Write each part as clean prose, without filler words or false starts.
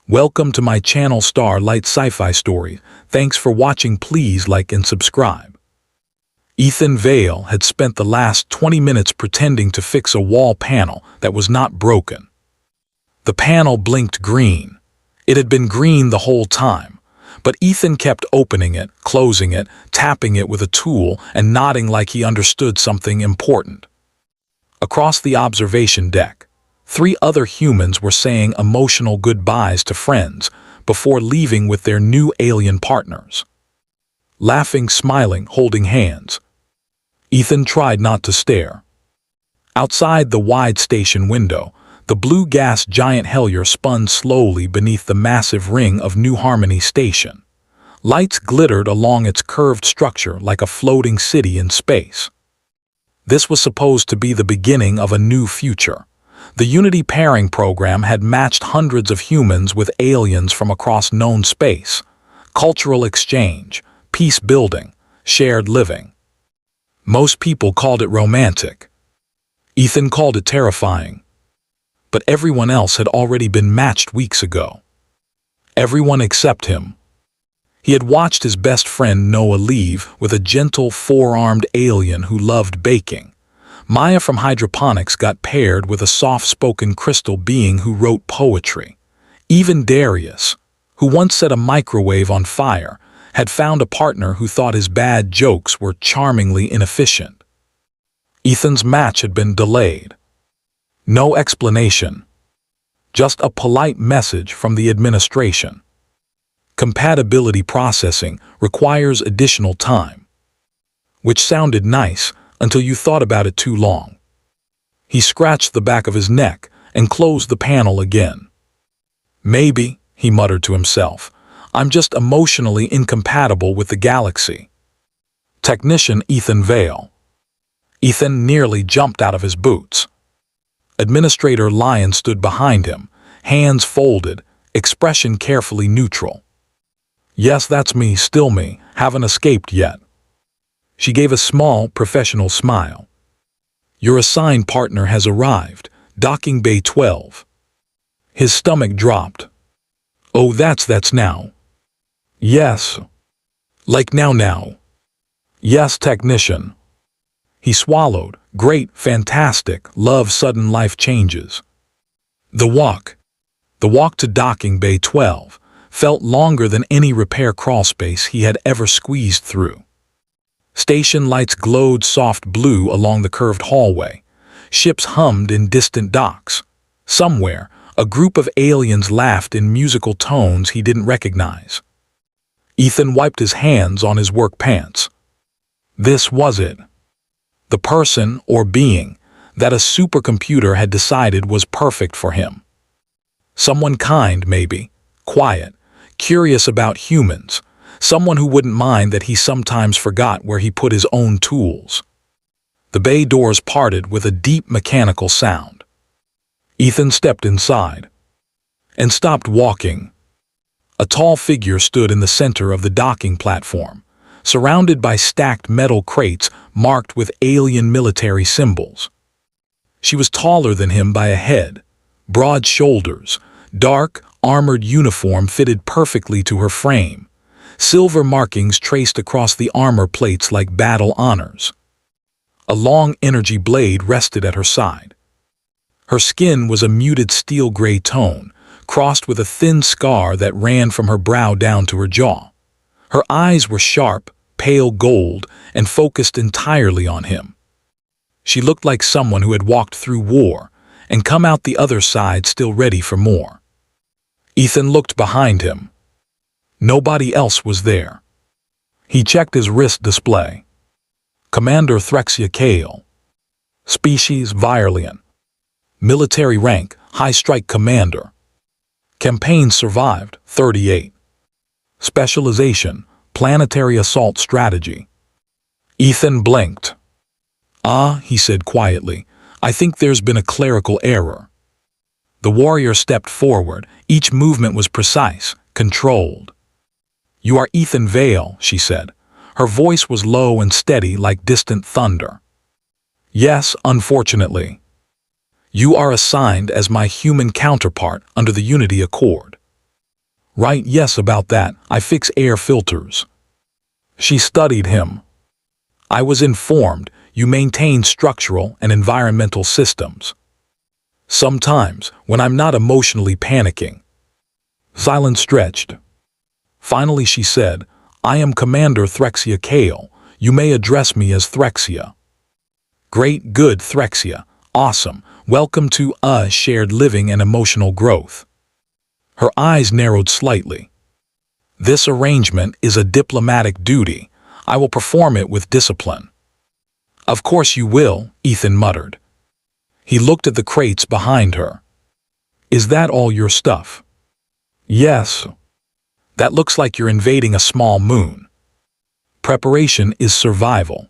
Welcome to my channel Starlight Sci-Fi Stories. Thanks for watching. Please like and subscribe. Ethan Vale had spent the last 20 minutes pretending to fix a wall panel that was not broken. The panel blinked green. It had been green the whole time, but Ethan kept opening it, closing it, tapping it with a tool, and nodding like he understood something important. Across the observation deck, 3 other humans were saying emotional goodbyes to friends before leaving with their new alien partners. Laughing, smiling, holding hands. Ethan tried not to stare. Outside the wide station window, the blue gas giant Hellier spun slowly beneath the massive ring of New Harmony Station. Lights glittered along its curved structure like a floating city in space. This was supposed to be the beginning of a new future. The Unity pairing program had matched hundreds of humans with aliens from across known space. Cultural exchange, peace building, shared living. Most people called it romantic. Ethan called it terrifying. But everyone else had already been matched weeks ago. Everyone except him. He had watched his best friend Noah leave with a gentle 4-armed alien who loved baking. Maya from hydroponics got paired with a soft-spoken crystal being who wrote poetry. Even Darius, who once set a microwave on fire, had found a partner who thought his bad jokes were charmingly inefficient. Ethan's match had been delayed. No explanation. Just a polite message from the administration. Compatibility processing requires additional time. Which sounded nice until you thought about it too long. He scratched the back of his neck and closed the panel again. Maybe, he muttered to himself, I'm just emotionally incompatible with the galaxy. Technician Ethan Vale. Ethan nearly jumped out of his boots. Administrator Lyon stood behind him, hands folded, expression carefully neutral. Yes, that's me, still me, haven't escaped yet. She gave a small, professional smile. Your assigned partner has arrived, docking bay 12. His stomach dropped. Oh, that's now. Yes. Like now. Yes, technician. He swallowed. Great, fantastic, love sudden life changes. The walk to docking bay 12, felt longer than any repair crawlspace he had ever squeezed through. Station lights glowed soft blue along the curved hallway. Ships hummed in distant docks. Somewhere, a group of aliens laughed in musical tones he didn't recognize. Ethan wiped his hands on his work pants. This was it. The person, or being, that a supercomputer had decided was perfect for him. Someone kind, maybe, quiet, curious about humans, someone who wouldn't mind that he sometimes forgot where he put his own tools. The bay doors parted with a deep mechanical sound. Ethan stepped inside and stopped walking. A tall figure stood in the center of the docking platform, surrounded by stacked metal crates marked with alien military symbols. She was taller than him by a head, broad shoulders, dark, armored uniform fitted perfectly to her frame. Silver markings traced across the armor plates like battle honors. A long energy blade rested at her side. Her skin was a muted steel gray tone, crossed with a thin scar that ran from her brow down to her jaw. Her eyes were sharp, pale gold, and focused entirely on him. She looked like someone who had walked through war and come out the other side still ready for more. Ethan looked behind him. Nobody else was there. He checked his wrist display. Commander Threxia Kale. Species Virelian. Military rank, High Strike Commander. Campaign survived, 38. Specialization, Planetary Assault Strategy. Ethan blinked. Ah, he said quietly, I think there's been a clerical error. The warrior stepped forward. Each movement was precise, controlled. You are Ethan Vale, she said. Her voice was low and steady like distant thunder. Yes, unfortunately. You are assigned as my human counterpart under the Unity Accord. Right, yes, about that. I fix air filters. She studied him. I was informed you maintain structural and environmental systems. Sometimes, when I'm not emotionally panicking. Silence stretched. Finally she said, I am Commander Threxia Kale. You may address me as Threxia. Great, good, Threxia. Awesome. Welcome to shared living and emotional growth. Her eyes narrowed slightly. This arrangement is a diplomatic duty. I will perform it with discipline. Of course you will, Ethan muttered. He looked at the crates behind her. Is that all your stuff? Yes. That looks like you're invading a small moon. Preparation is survival.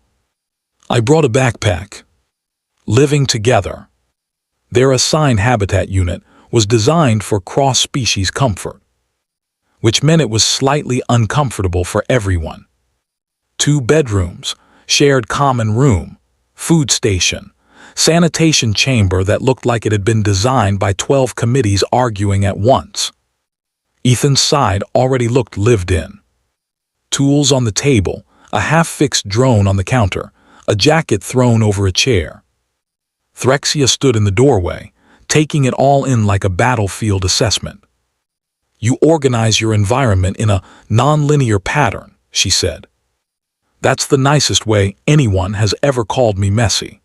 I brought a backpack. Living together. Their assigned habitat unit was designed for cross-species comfort, which meant it was slightly uncomfortable for everyone. 2 bedrooms, shared common room, food station, sanitation chamber that looked like it had been designed by 12 committees arguing at once. Ethan's side already looked lived in. Tools on the table, a half-fixed drone on the counter, a jacket thrown over a chair. Threxia stood in the doorway, taking it all in like a battlefield assessment. You organize your environment in a non-linear pattern, she said. That's the nicest way anyone has ever called me messy.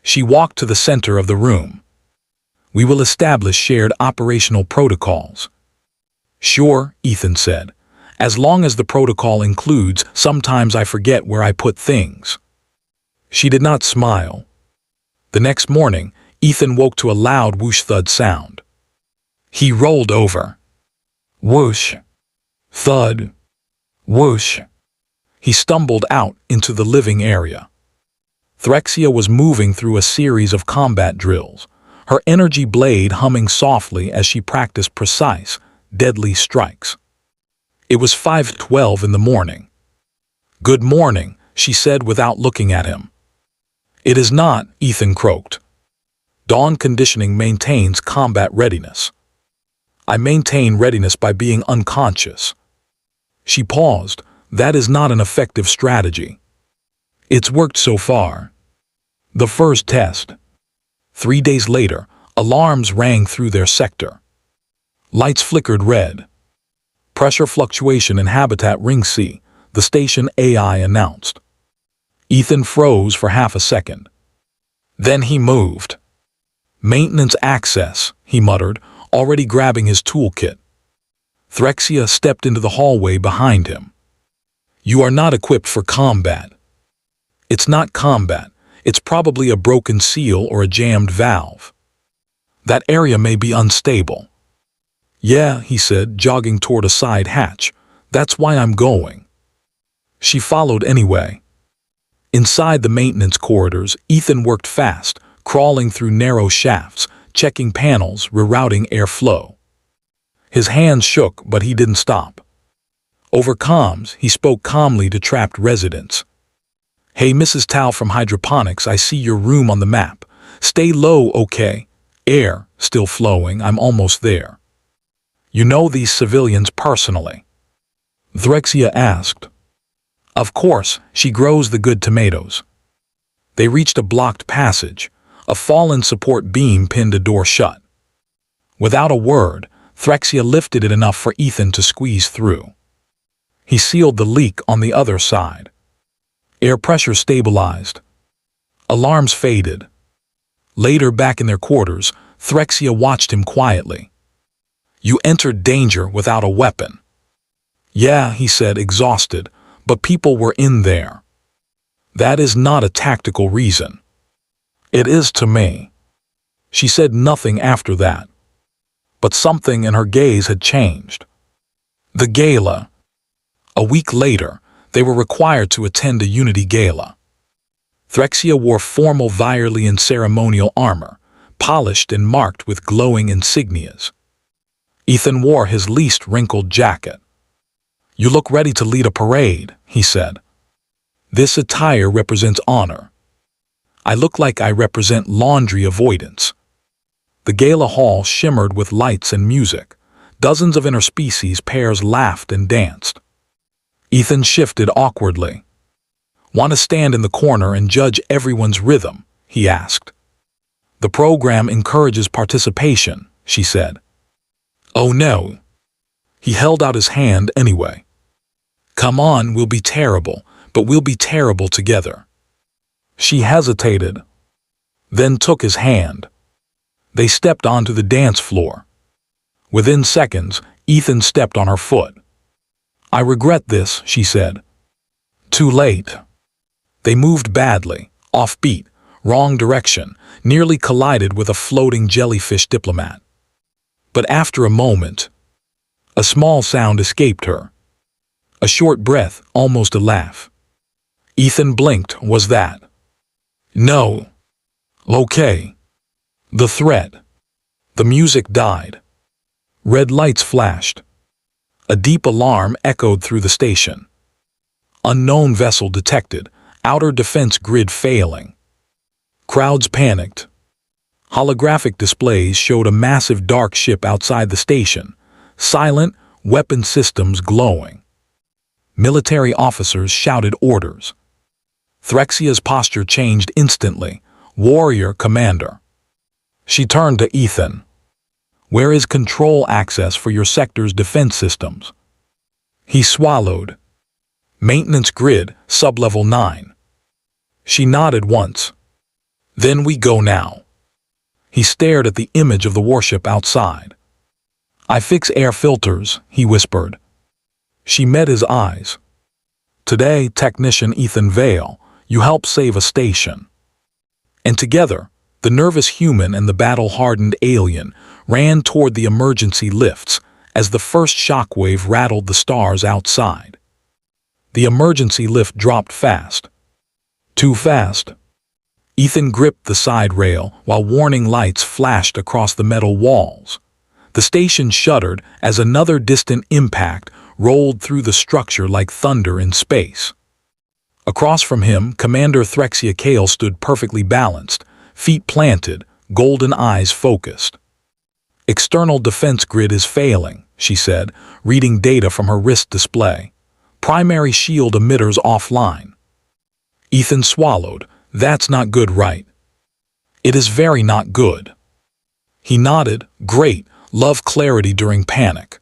She walked to the center of the room. We will establish shared operational protocols. Sure, Ethan said, as long as the protocol includes sometimes I forget where I put things. She did not smile. The next morning, Ethan woke to a loud whoosh-thud sound. He rolled over. Whoosh. Thud. Whoosh. He stumbled out into the living area. Threxia was moving through a series of combat drills, her energy blade humming softly as she practiced precise, deadly strikes. It was 5:12 in the morning. Good morning, she said without looking at him. It is not, Ethan croaked. Dawn conditioning maintains combat readiness. I maintain readiness by being unconscious. She paused. That is not an effective strategy. It's worked so far. The first test. 3 days later, alarms rang through their sector. Lights flickered red. Pressure fluctuation in habitat ring C, the station AI announced. Ethan froze for half a second. Then he moved. Maintenance access, he muttered, already grabbing his toolkit. Threxia stepped into the hallway behind him. You are not equipped for combat. It's not combat. It's probably a broken seal or a jammed valve. That area may be unstable. Yeah, he said, jogging toward a side hatch. That's why I'm going. She followed anyway. Inside the maintenance corridors, Ethan worked fast, crawling through narrow shafts, checking panels, rerouting airflow. His hands shook, but he didn't stop. Over comms, he spoke calmly to trapped residents. Hey, Mrs. Tao from Hydroponics, I see your room on the map. Stay low, okay? Air, still flowing, I'm almost there. You know these civilians personally? Threxia asked. Of course, she grows the good tomatoes. They reached a blocked passage. A fallen support beam pinned a door shut. Without a word, Threxia lifted it enough for Ethan to squeeze through. He sealed the leak on the other side. Air pressure stabilized. Alarms faded. Later, back in their quarters, Threxia watched him quietly. You entered danger without a weapon. Yeah, he said, exhausted, but people were in there. That is not a tactical reason. It is to me. She said nothing after that. But something in her gaze had changed. The gala. A week later, they were required to attend a Unity gala. Threxia wore formal Virelian ceremonial armor, polished and marked with glowing insignias. Ethan wore his least wrinkled jacket. You look ready to lead a parade, he said. This attire represents honor. I look like I represent laundry avoidance. The gala hall shimmered with lights and music. Dozens of interspecies pairs laughed and danced. Ethan shifted awkwardly. "Want to stand in the corner and judge everyone's rhythm?" he asked. "The program encourages participation," she said. "Oh no." He held out his hand anyway. "Come on, we'll be terrible, but we'll be terrible together." She hesitated, then took his hand. They stepped onto the dance floor. Within seconds, Ethan stepped on her foot. "I regret this," she said. "Too late." They moved badly, off-beat, wrong direction, nearly collided with a floating jellyfish diplomat. But after a moment, a small sound escaped her. A short breath, almost a laugh. Ethan blinked. Was that? No. Okay. The threat. The music died. Red lights flashed. A deep alarm echoed through the station. Unknown vessel detected. Outer defense grid failing. Crowds panicked. Holographic displays showed a massive dark ship outside the station, silent, weapon systems glowing. Military officers shouted orders. Threxia's posture changed instantly. Warrior commander. She turned to Ethan. "Where is control access for your sector's defense systems?" He swallowed. "Maintenance grid, sublevel 9. She nodded once. "Then we go now." He stared at the image of the warship outside. "I fix air filters," he whispered. She met his eyes. "Today, Technician Ethan Vale, you help save a station." And together, the nervous human and the battle-hardened alien ran toward the emergency lifts as the first shockwave rattled the stars outside. The emergency lift dropped fast. Too fast. Ethan gripped the side rail while warning lights flashed across the metal walls. The station shuddered as another distant impact rolled through the structure like thunder in space. Across from him, Commander Threxia Kale stood perfectly balanced, feet planted, golden eyes focused. "External defense grid is failing," she said, reading data from her wrist display. "Primary shield emitters offline." Ethan swallowed. "That's not good, right?" "It is very not good." He nodded. "Great. Love clarity during panic."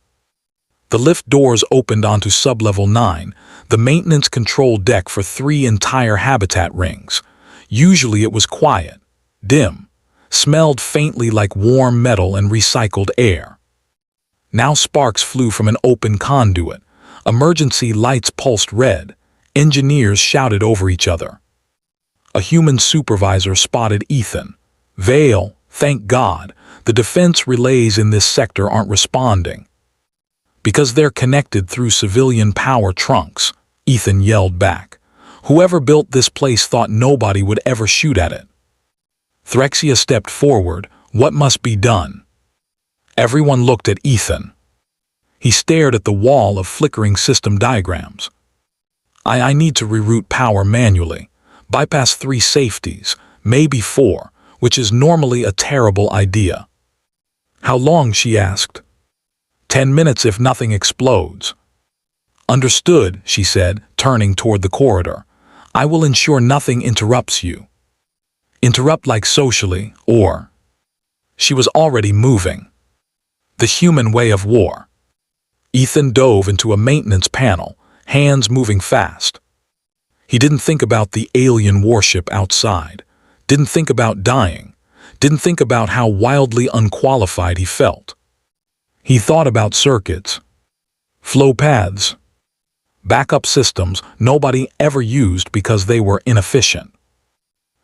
The lift doors opened onto sublevel 9, the maintenance control deck for 3 entire habitat rings. Usually it was quiet, dim, smelled faintly like warm metal and recycled air. Now sparks flew from an open conduit. Emergency lights pulsed red. Engineers shouted over each other. A human supervisor spotted Ethan. "Vale, thank God, the defense relays in this sector aren't responding." "Because they're connected through civilian power trunks," Ethan yelled back. "Whoever built this place thought nobody would ever shoot at it." Threxia stepped forward. "What must be done?" Everyone looked at Ethan. He stared at the wall of flickering system diagrams. I need to reroute power manually. Bypass 3 safeties, maybe 4, which is normally a terrible idea." "How long?" she asked. 10 minutes if nothing explodes." "Understood," she said, turning toward the corridor. "I will ensure nothing interrupts you." "Interrupt like socially, or—" She was already moving. The human way of war. Ethan dove into a maintenance panel, hands moving fast. He didn't think about the alien warship outside, didn't think about dying, didn't think about how wildly unqualified he felt. He thought about circuits, flow paths, backup systems nobody ever used because they were inefficient.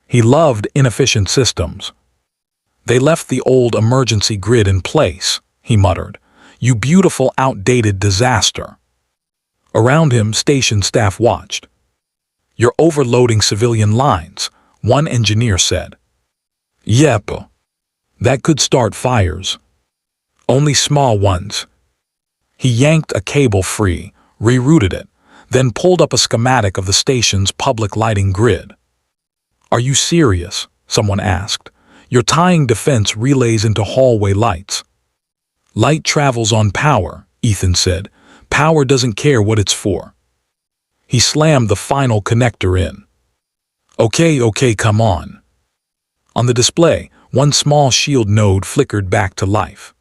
He loved inefficient systems. "They left the old emergency grid in place," he muttered. "You beautiful outdated disaster." Around him, station staff watched. "You're overloading civilian lines," one engineer said. "Yep. That could start fires. Only small ones." He yanked a cable free, rerouted it, then pulled up a schematic of the station's public lighting grid. "Are you serious?" someone asked. "You're tying defense relays into hallway lights." Light travels on power, Ethan said. Power doesn't care what it's for. He slammed the final connector in. Okay, come on. On the display, one small shield node flickered back to life.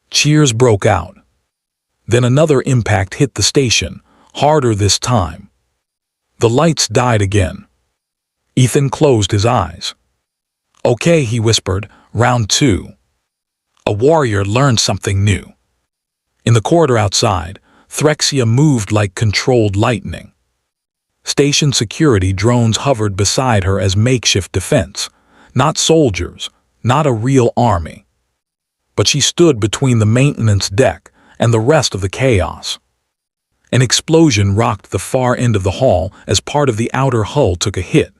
Cheers broke out. Then another impact hit the station, harder this time. The lights died again. Ethan closed his eyes. Okay, he whispered, round 2. A warrior learned something new. In the corridor outside, Threxia moved like controlled lightning. Station security drones hovered beside her as makeshift defense. Not soldiers, not a real army. But she stood between the maintenance deck and the rest of the chaos. An explosion rocked the far end of the hall as part of the outer hull took a hit.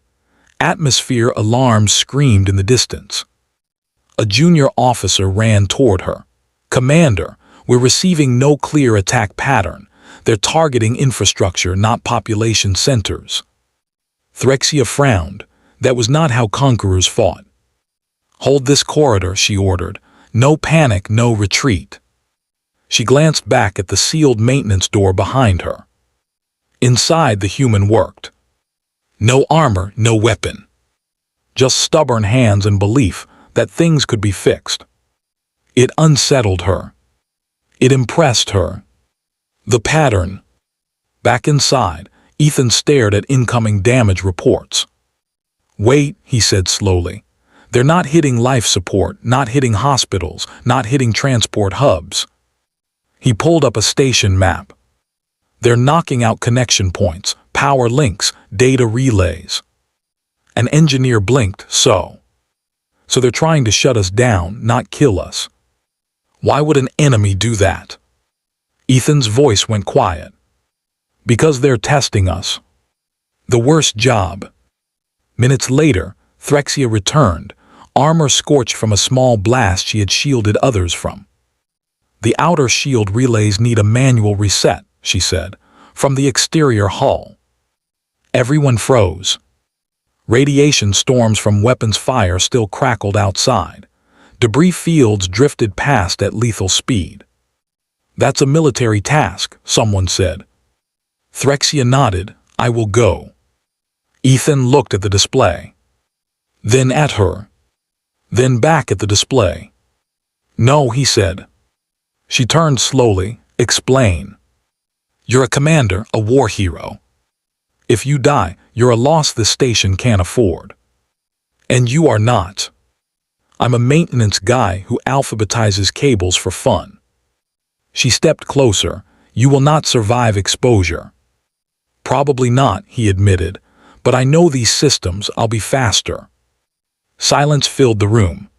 Atmosphere alarms screamed in the distance. A junior officer ran toward her. Commander, we're receiving no clear attack pattern. They're targeting infrastructure, not population centers. Threxia frowned. That was not how conquerors fought. Hold this corridor, she ordered. No panic, no retreat. She glanced back at the sealed maintenance door behind her. Inside, the human worked. No armor, no weapon. Just stubborn hands and belief that things could be fixed. It unsettled her. It impressed her. The pattern. Back inside, Ethan stared at incoming damage reports. Wait, he said slowly. They're not hitting life support, not hitting hospitals, not hitting transport hubs. He pulled up a station map. They're knocking out connection points, power links, data relays. An engineer blinked, so they're trying to shut us down, not kill us. Why would an enemy do that? Ethan's voice went quiet. Because they're testing us. The worst job. Minutes later, Threxia returned, armor scorched from a small blast she had shielded others from. The outer shield relays need a manual reset, she said, from the exterior hull. Everyone froze. Radiation storms from weapons fire still crackled outside. Debris fields drifted past at lethal speed. That's a military task, someone said. Threxia nodded. I will go. Ethan looked at the display. Then at her. Then back at the display. No, he said. She turned slowly. Explain. You're a commander, a war hero. If you die, you're a loss this station can't afford. And you are not. I'm a maintenance guy who alphabetizes cables for fun. She stepped closer. You will not survive exposure. Probably not, he admitted, but I know these systems, I'll be faster. Silence filled the room.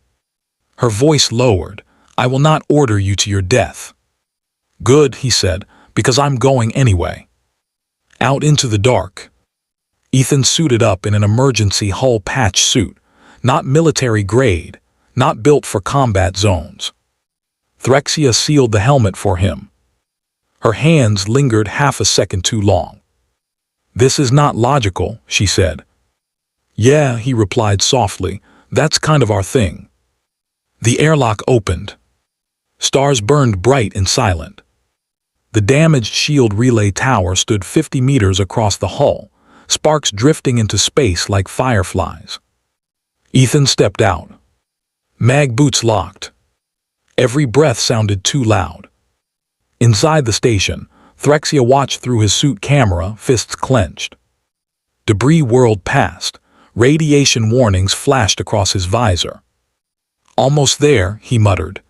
Her voice lowered. I will not order you to your death. Good, he said, because I'm going anyway. Out into the dark. Ethan suited up in an emergency hull patch suit, not military grade, not built for combat zones. Threxia sealed the helmet for him. Her hands lingered half a second too long. This is not logical, she said. Yeah, he replied softly, that's kind of our thing. The airlock opened. Stars burned bright and silent. The damaged shield relay tower stood 50 meters across the hull, sparks drifting into space like fireflies. Ethan stepped out. Mag boots locked. Every breath sounded too loud. Inside the station, Threxia watched through his suit camera, fists clenched. Debris whirled past. Radiation warnings flashed across his visor. Almost there, he muttered.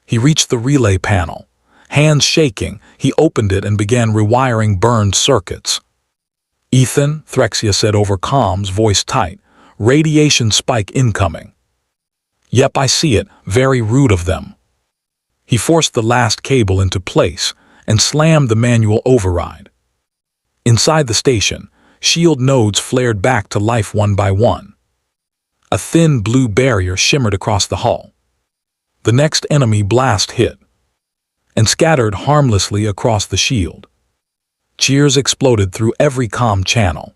He reached the relay panel. Hands shaking, he opened it and began rewiring burned circuits. Ethan, Threxia said over comms, voice tight. Radiation spike incoming. Yep, I see it. Very rude of them. He forced the last cable into place and slammed the manual override. Inside the station, shield nodes flared back to life one by one. A thin blue barrier shimmered across the hull. The next enemy blast hit and scattered harmlessly across the shield. Cheers exploded through every comm channel.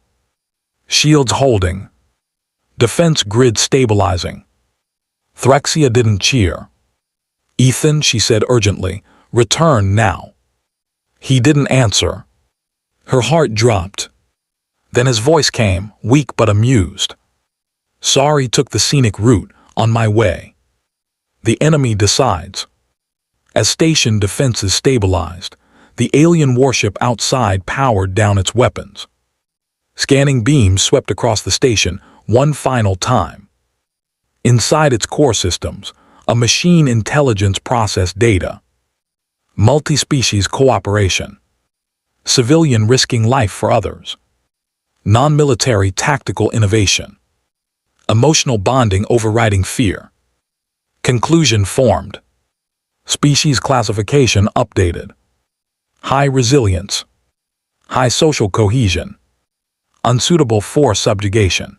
Shields holding. Defense grid stabilizing. Threxia didn't cheer. "Ethan," she said urgently, "return now." He didn't answer. Her heart dropped. Then his voice came, weak but amused. "Sorry, took the scenic route, on my way. The enemy decides." As station defenses stabilized, the alien warship outside powered down its weapons. Scanning beams swept across the station one final time. Inside its core systems, a machine intelligence processed data. Multi-species cooperation. Civilian risking life for others. Non-military tactical innovation. Emotional bonding overriding fear. Conclusion formed. Species classification updated. High resilience. High social cohesion. Unsuitable for subjugation.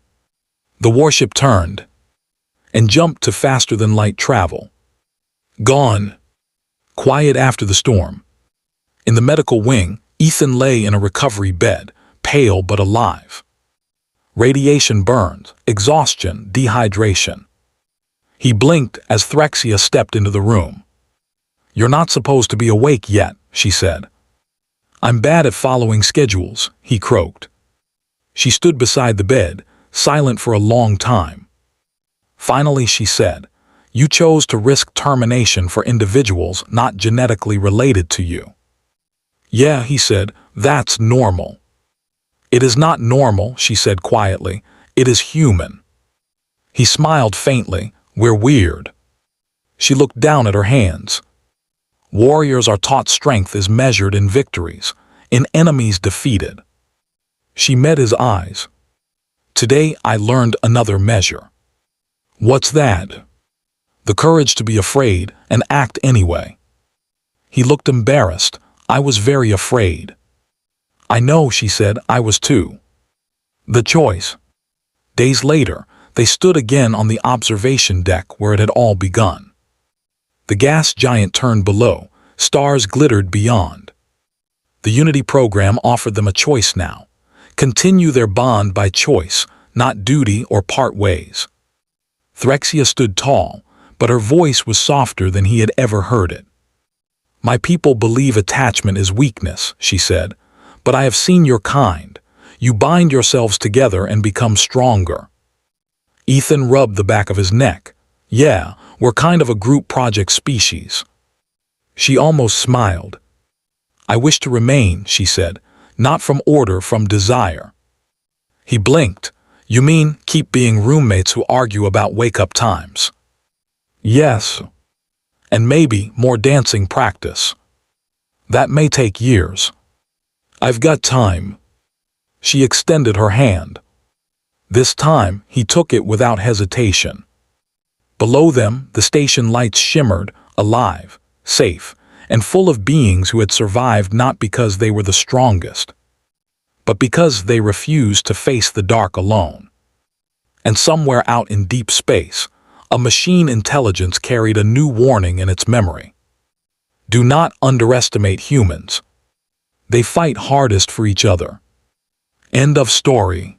The warship turned and jumped to faster-than-light travel. Gone. Quiet after the storm. In the medical wing, Ethan lay in a recovery bed, pale but alive. Radiation burns, exhaustion, dehydration. He blinked as Threxia stepped into the room. "You're not supposed to be awake yet," she said. "I'm bad at following schedules," he croaked. She stood beside the bed, silent for a long time. Finally she said, "You chose to risk termination for individuals not genetically related to you." "Yeah," he said, "that's normal." "It is not normal," she said quietly. "It is human." He smiled faintly. "We're weird." She looked down at her hands. "Warriors are taught strength is measured in victories, in enemies defeated." She met his eyes. "Today I learned another measure." "What's that?" "The courage to be afraid and act anyway." He looked embarrassed. "I was very afraid." "I know," she said, "I was too." The choice. Days later, they stood again on the observation deck where it had all begun. The gas giant turned below, stars glittered beyond. The Unity program offered them a choice now. Continue their bond by choice, not duty or part ways. Threxia stood tall, but her voice was softer than he had ever heard it. "My people believe attachment is weakness," she said, "but I have seen your kind. You bind yourselves together and become stronger." Ethan rubbed the back of his neck. "Yeah, we're kind of a group project species." She almost smiled. "I wish to remain," she said, "not from order, from desire." He blinked. "You mean keep being roommates who argue about wake-up times?" "Yes. And maybe more dancing practice." "That may take years." "I've got time." She extended her hand. This time, he took it without hesitation. Below them, the station lights shimmered, alive, safe, and full of beings who had survived not because they were the strongest, but because they refused to face the dark alone. And somewhere out in deep space, a machine intelligence carried a new warning in its memory. Do not underestimate humans. They fight hardest for each other. End of story.